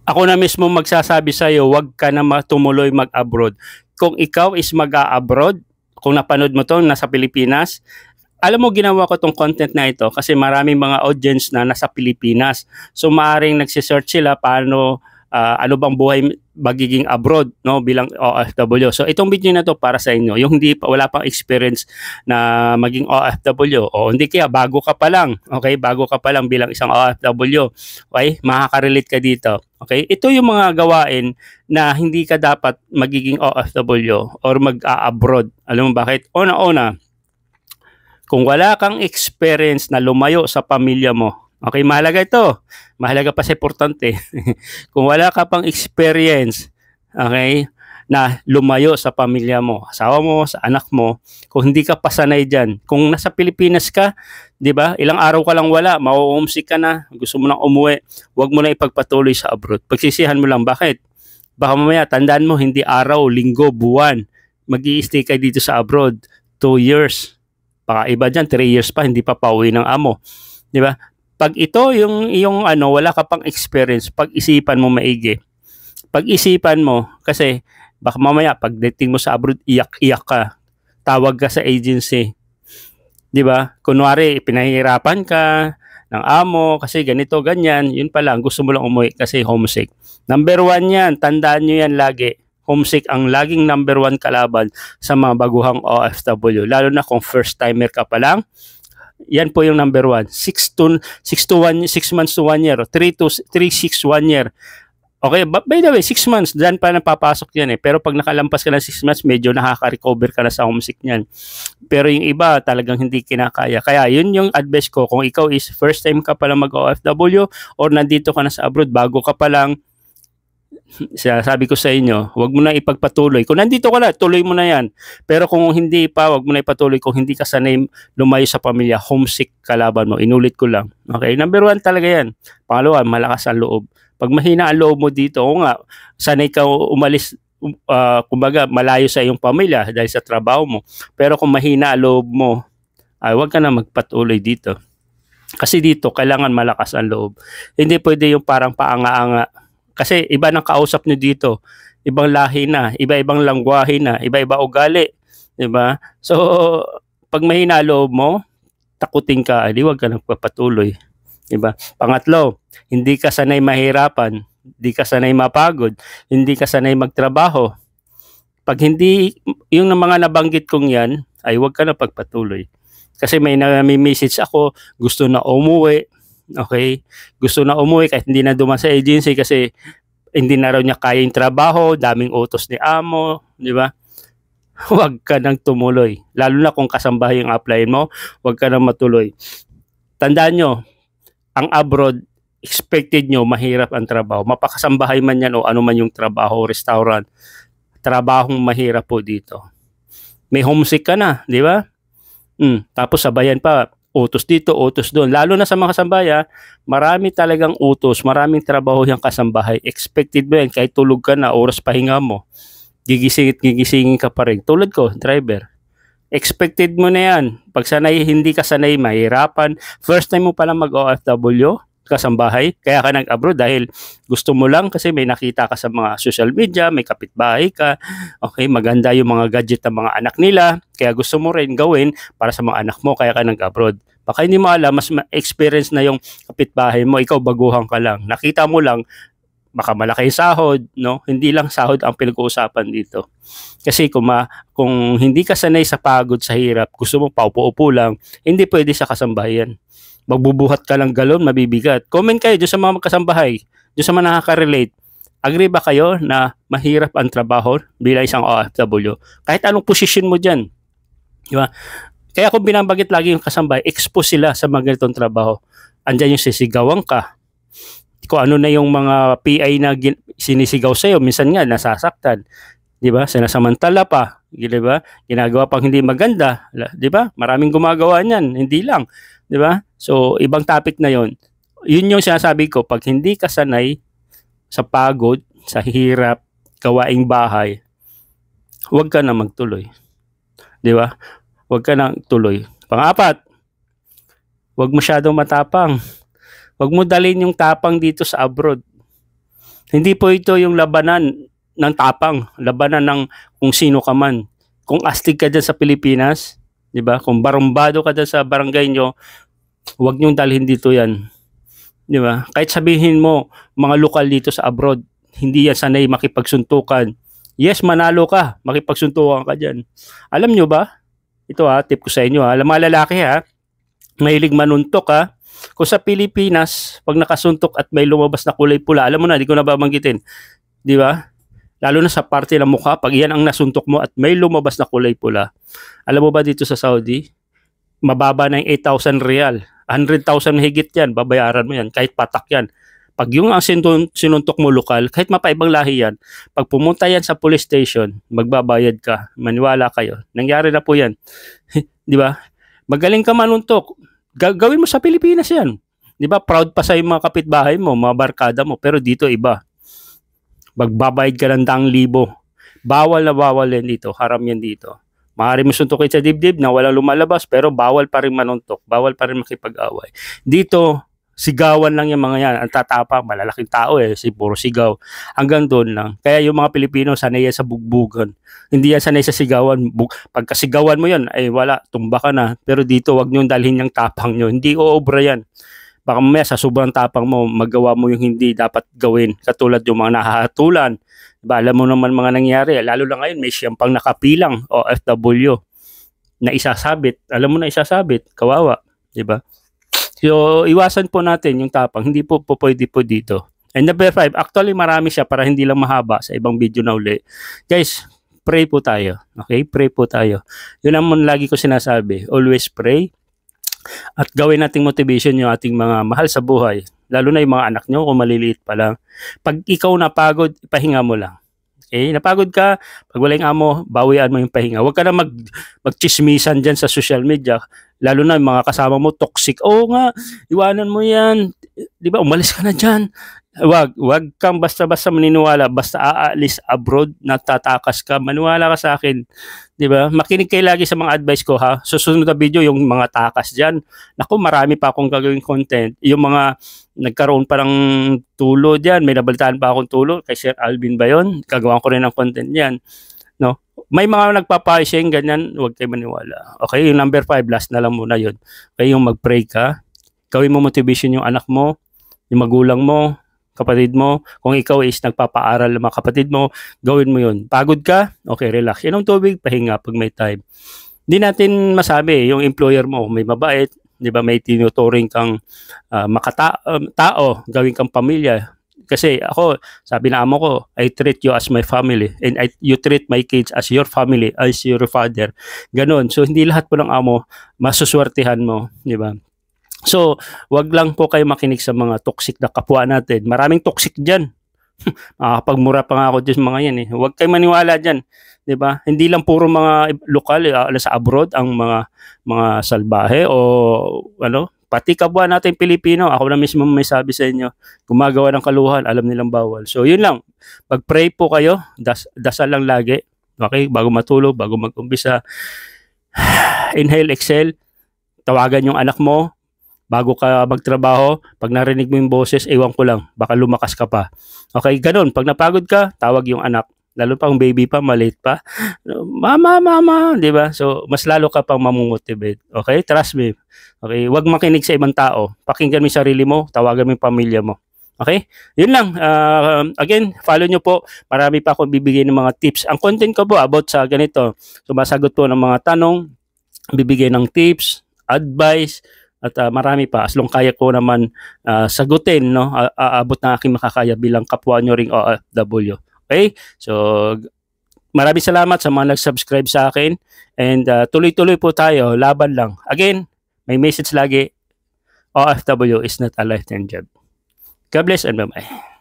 Ako na mismo magsasabi sa iyo, wag ka na tumuloy mag-abroad. Kung ikaw is mag-a-abroad, kung napanood mo 'to nasa Pilipinas, alam mo ginawa ko 'tong content na ito kasi maraming mga audience na nasa Pilipinas. So maaring nagse-search sila paano ano bang buhay magiging abroad, no, bilang OFW. So itong video na to para sa inyo, yung hindi pa wala pang experience na maging OFW o hindi kaya bago ka pa lang, okay? Bago ka pa lang bilang isang OFW. Okay? Makaka-relate ka dito. Okay? Ito yung mga gawain na hindi ka dapat magiging OFW or mag-a-abroad. Alam mo bakit? Una-una, kung wala kang experience na lumayo sa pamilya mo, okay, mahalaga ito. Mahalaga pa sa importante. Kung wala ka pang experience, okay, na lumayo sa pamilya mo, asawa mo, sa anak mo, kung hindi ka pasanay dyan, kung nasa Pilipinas ka, di ba, ilang araw ka lang wala, ma-homesick ka na, gusto mo nang umuwi, huwag mo na ipagpatuloy sa abroad. Pagsisihan mo lang, bakit? Baka mamaya, tandaan mo, hindi araw, linggo, buwan, mag-i-stay ka dito sa abroad, 2 years. Baka iba dyan, 3 years pa, hindi pa pauwi ng amo. Di ba? Pag ito yung ano, wala ka pang experience, pag-isipan mo maigi. Pag-isipan mo kasi baka mamaya pagdating mo sa abroad iyak-iyak ka. Tawag ka sa agency. 'Di ba? Kunwari pinahihirapan ka ng amo kasi ganito ganyan, yun pa lang gusto mo lang umuwi kasi homesick. Number 1 yan, tandaan niyo yan lagi. Homesick ang laging number 1 kalaban sa mga baguhang OFW, lalo na kung first timer ka pa lang. Yan po yung number 1. 6 months to 1 year, 3 to 3, 6, 1 year. Okay, by the way, 6 months, dyan pa napapasok yan eh. Pero pag nakalampas ka ng 6 months, medyo nakaka-recover ka na sa homesick niyan. Pero yung iba, talagang hindi kinakaya. Kaya yun yung advice ko, kung ikaw is first time ka pa lang mag-OFW or nandito ka na sa abroad, bago ka pa lang, sabi ko sa inyo, huwag mo na ipagpatuloy. Kung nandito ka na, tuloy mo na yan. Pero kung hindi pa, huwag mo na ipatuloy. Kung hindi ka sanay lumayo sa pamilya, homesick kalaban mo. Inulit ko lang. Okay? Number 1 talaga yan. Pangalawa, malakas ang loob. Pag mahina ang loob mo dito, o nga, sanay ka umalis, kumbaga, malayo sa iyong pamilya dahil sa trabaho mo. Pero kung mahina ang loob mo, ay huwag ka na magpatuloy dito. Kasi dito, kailangan malakas ang loob. Hindi pwede yung parang paanga-anga. Kasi iba ng kausap nyo dito, ibang lahi na, iba-ibang langwahe na, iba-iba ugali, 'di ba? So, pag mahina loob mo, takutin ka, di wag ka nagpapatuloy, 'di ba? Pangatlo, hindi ka sanay mahirapan, hindi ka sanay mapagod, hindi ka sanay magtrabaho. Pag hindi yung mga nabanggit kong 'yan, ay wag ka na pagpatuloy. Kasi may nami-message ako, gusto na umuwi. Okay? Gusto na umuwi kahit hindi na dumaan sa agency kasi hindi na raw niya kaya yung trabaho, daming utos ni amo, di ba? Huwag ka nang tumuloy. Lalo na kung kasambahay yung applyin mo, huwag ka nang matuloy. Tandaan nyo, ang abroad, expected nyo, mahirap ang trabaho. Mapakasambahay man yan o ano man yung trabaho, restaurant, trabahong mahirap po dito. May homesick ka na, di ba? Tapos sabayan pa, utos dito, utos doon. Lalo na sa mga kasambaya, marami talagang utos, maraming trabaho yung kasambahay. Expected mo yan, kahit tulog ka na, oras pahinga mo, gigisingin ka pa rin. Tulad ko, driver. Expected mo na yan. Pag sanay, hindi ka sanay, mahirapan. First time mo palang mag-OFW, kasambahay, kaya ka nag-abroad dahil gusto mo lang kasi may nakita ka sa mga social media, may kapitbahay ka, okay, maganda yung mga gadget ng mga anak nila, kaya gusto mo rin gawin para sa mga anak mo, kaya ka nag-abroad. Baka hindi mo alam, mas experience na yung kapitbahay mo, ikaw baguhan ka lang. Nakita mo lang, baka malaki yung sahod, no? Hindi lang sahod ang pinag-uusapan dito. Kasi kung hindi ka sanay sa pagod, sa hirap, gusto mo paupo-upo lang, hindi pwede sa kasambahayan. Magbubuhat ka lang galon, mabibigat. Comment kayo dyan sa mga magkasambahay, dyan sa mga nakaka-relate. Agree ba kayo na mahirap ang trabaho bilang isang OFW? Kahit anong posisyon mo dyan. Diba? Kaya kung binabagit lagi yung kasambahay, expose sila sa mga ganitong trabaho. Andyan yung sisigawan ka. Kung ano na yung mga PI na sinisigaw sa'yo, minsan nga nasasaktan. Diba? Sinasamantala pa. Diba? Ginagawa pang hindi maganda. Diba? Maraming gumagawa niyan. Hindi lang. Diba? So, ibang topic na yon. Yun yung sinasabi ko, pag hindi ka sanay sa pagod, sa hirap, gawaing bahay, huwag ka na magtuloy. Di ba? Huwag ka na tuloy. Pang-apat, huwag masyadong matapang. Huwag mo dalhin yung tapang dito sa abroad. Hindi po ito yung labanan ng tapang, labanan ng kung sino ka man. Kung astig ka dyan sa Pilipinas, di ba? Kung barumbado ka dyan sa barangay nyo, huwag nyong dalhin dito yan. Di ba? Kahit sabihin mo, mga lokal dito sa abroad, hindi yan sanay makipagsuntukan. Yes, manalo ka, makipagsuntukan ka dyan. Alam nyo ba? Ito tip ko sa inyo alam mga lalaki mahilig manuntok Kung sa Pilipinas, pag nakasuntok at may lumabas na kulay pula, alam mo na, di ko na babanggitin. Di ba? Lalo na sa parte ng mukha, pag yan ang nasuntok mo at may lumabas na kulay pula. Alam mo ba dito sa Saudi, mababa na yung 8,000 real. 100,000 higit yan, babayaran mo yan, kahit patak yan. Pag yung ang sinuntok mo lokal, kahit mapaibang lahi yan, pag pumunta yan sa police station, magbabayad ka. Maniwala kayo. Nangyari na po yan. Di ba? Magaling ka manuntok. Gawin mo sa Pilipinas yan. Di ba? Proud pa sa mga kapitbahay mo, mga barkada mo. Pero dito iba. Magbabayad ka ng 100,000. Bawal na bawal yan dito. Haram yan dito. Maaari mo suntukin sa dibdib na walang lumalabas, pero bawal pa rin manuntok. Bawal pa rin makipag-away. Dito, sigawan lang yung mga yan. Ang tatapang, malalaking tao puro sigaw. Hanggang doon lang. Kaya yung mga Pilipino, sanay yan sa bugbugan. Hindi yan sanay sa sigawan. Pagkasigawan mo yan, wala, tumba ka na. Pero dito, wag nyo dalhin yung tapang nyo. Hindi oobra yan. Baka mamaya sa sobrang tapang mo, magawa mo yung hindi dapat gawin. Katulad yung mga nahahatulan. Diba, alam mo naman mga nangyari. Lalo na ngayon, may siyempang nakapilang OFW na isasabit. Alam mo na isasabit. Kawawa. Diba? So, iwasan po natin yung tapang. Hindi po pwede po dito. And number 5, actually marami siya para hindi lang mahaba sa ibang video na uli. Guys, pray po tayo. Okay? Pray po tayo. Yun naman lagi ko sinasabi. Always pray. At gawin nating motivation yung ating mga mahal sa buhay. Lalo na yung mga anak nyo kung maliliit pa lang. Pag ikaw napagod, ipahinga mo lang. Okay? Napagod ka, pag walang amo, bawian mo yung pahinga. Huwag ka na magchismisan dyan sa social media. Lalo na yung mga kasama mo, toxic. Oo nga, iwanan mo yan. Di ba, umalis ka na dyan. Wag kang basta-basta maniniwala. Basta aalis abroad, natatakas ka. Maniwala ka sa akin. Di ba? Makinig kayo lagi sa mga advice ko Susunod na video, yung mga takas dyan. Naku, marami pa akong gagawin content. Yung mga nagkaroon pa ng tulo dyan. May nabalitaan pa akong tulo. Kay Sir Alvin ba yun? Gagawa ko rin ng content dyan. No? May mga nagpapashing ganyan, huwag kayo maniwala. Okay, yung number 5, last na lang muna yun. Okay, yung mag-pray ka. Gawin mo motivation yung anak mo, yung magulang mo, kapatid mo. Kung ikaw is nagpapaaral ng mga kapatid mo, gawin mo yun. Pagod ka? Okay, relax. Inom tubig, pahinga pag may time. Hindi natin masabi, yung employer mo, may mabait, di ba, may tinuturing kang tao, gawin kang pamilya. Kasi ako, sabi na amo ko, I treat you as my family and you treat my kids as your family, as your father. Ganon. So, hindi lahat po ng amo masuswertihan mo, di ba? So, wag lang po kayo makinig sa mga toxic na kapwa natin. Maraming toxic dyan. Makakapagmura pa nga ako dyan mga yan Huwag kayo maniwala dyan. Diba? Hindi lang puro mga lokal sa abroad ang mga salbahe o pati kapwa natin Pilipino. Ako na mismo may sabi sa inyo, gumagawa ng kaluhan, alam nilang bawal. So, yun lang. Pag-pray po kayo, dasal lang lagi. Okay? Bago matulog, bago mag-umpisa. Inhale, exhale. Tawagan yung anak mo. Bago ka magtrabaho, pag narinig mo yung boses, ewan ko lang, baka lumakas ka pa. Okay, ganun. Pag napagod ka, tawag yung anak. Lalo pa kung baby pa, maliit pa. Mama, di ba? So, mas lalo ka pang mamumotivate. Okay, trust me. Okay, wag makinig sa ibang tao. Pakinggan mo yung sarili mo, tawagan mo yung pamilya mo. Okay? Yun lang. Again, follow nyo po. Marami pa akong bibigay ng mga tips. Ang content ko po about sa ganito. Sumasagot po ng mga tanong, bibigay ng tips, advice, at marami pa as long kaya ko naman sagutin aabot na aking makakaya bilang kapwa nyo ring OFW. Okay? So maraming salamat sa mga nag-subscribe sa akin and tuloy-tuloy po tayo, laban lang. Again, may message lagi, OFW is not a lifetime job. God bless and bye-bye.